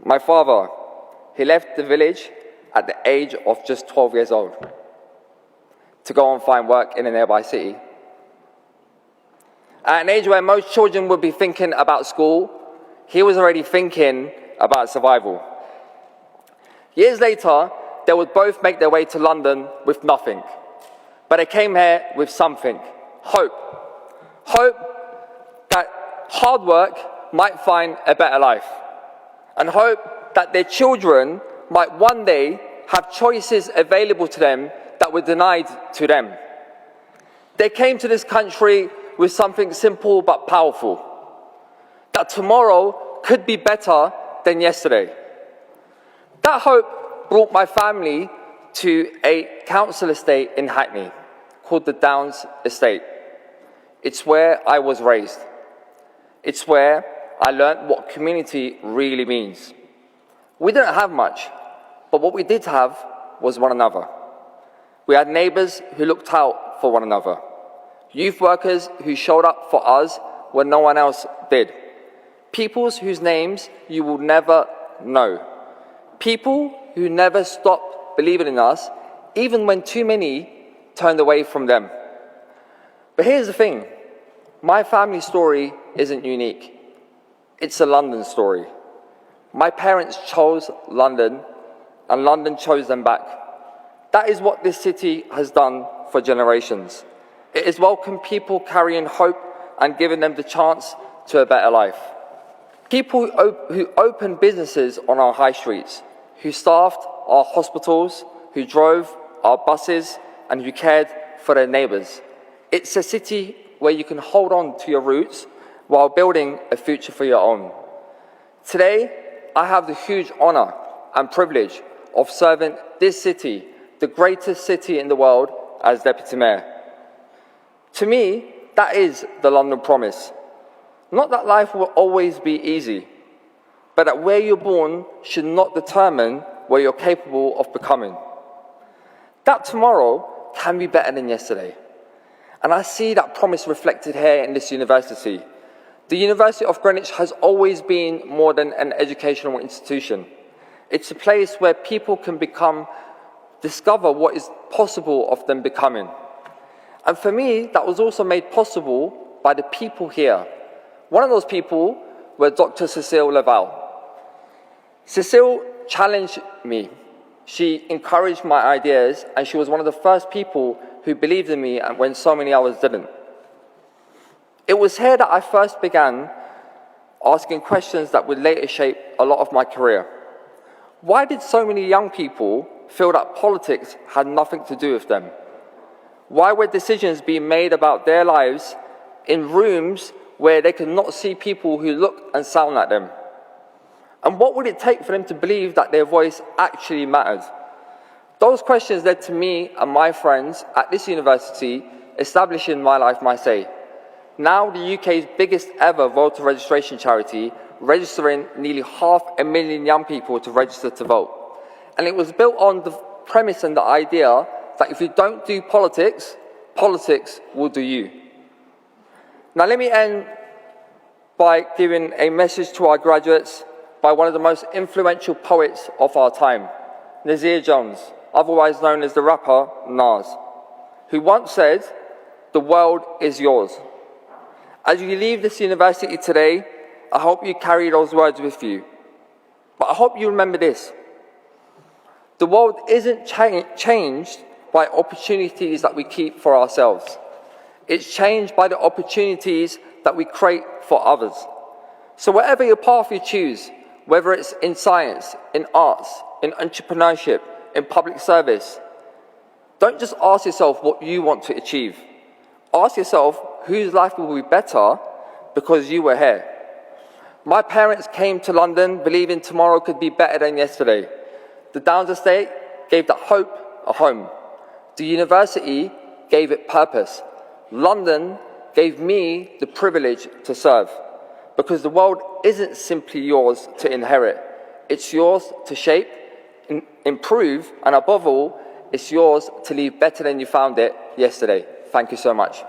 My father, he left the village at the age of just 12 years old to go and find work in a nearby city. At an age where most children would be thinking about school, he was already thinking about survival. Years later, they would both make their way to London with nothing, but they came here with something: hope. Hope that hard work might find a better life, and hope that their children might one day have choices available to them that were denied to them. They came to this country with something simple but powerful: that tomorrow could be better than yesterday. That hope brought my family to a council estate in Hackney called the Downs Estate. It's where I was raised. It's where I learned what community really means. We didn't have much, but what we did have was one another. We had neighbours who looked out for one another, youth workers who showed up for us when no one else did, peoples whose names you will never know, people who never stopped believing in us, even when too many turned away from them. But here's the thing, my family story isn't unique. It's a London story. My parents chose London, and London chose them back. That is what this city has done for generations. It has welcomed people carrying hope and given them the chance to a better life. People who opened businesses on our high streets, who staffed our hospitals, who drove our buses, and who cared for their neighbours. It's a city where you can hold on to your roots while building a future for your own. Today, I have the huge honour and privilege of serving this city, the greatest city in the world, as Deputy Mayor. To me, that is the London promise. Not that life will always be easy, but that where you're born should not determine where you're capable of becoming. That tomorrow can be better than yesterday. And I see that promise reflected here in this university. The University of Greenwich has always been more than an educational institution. It's a place where people can discover what is possible of them becoming. And for me, that was also made possible by the people here. One of those people were Dr. Cecile Laval. Cecile challenged me. She encouraged my ideas, and she was one of the first people who believed in me when so many others didn't. It was here that I first began asking questions that would later shape a lot of my career. Why did so many young people feel that politics had nothing to do with them? Why were decisions being made about their lives in rooms where they could not see people who look and sound like them? And what would it take for them to believe that their voice actually mattered? Those questions led to me and my friends at this university establishing My Life, My Say, now the UK's biggest ever voter registration charity, registering nearly 500,000 young people to register to vote. And it was built on the premise and the idea that if you don't do politics, politics will do you. Now let me end by giving a message to our graduates by one of the most influential poets of our time, Nasir Jones, otherwise known as the rapper Nas, who once said, "The world is yours." As you leave this university today, I hope you carry those words with you. But I hope you remember this. The world isn't changed by opportunities that we keep for ourselves. It's changed by the opportunities that we create for others. So whatever your path you choose, whether it's in science, in arts, in entrepreneurship, in public service, don't just ask yourself what you want to achieve. Ask yourself whose life will be better because you were here. My parents came to London believing tomorrow could be better than yesterday. The Downs Estate gave that hope a home. The university gave it purpose. London gave me the privilege to serve, because the world isn't simply yours to inherit. It's yours to shape, improve, and above all, it's yours to leave better than you found it yesterday. Thank you so much.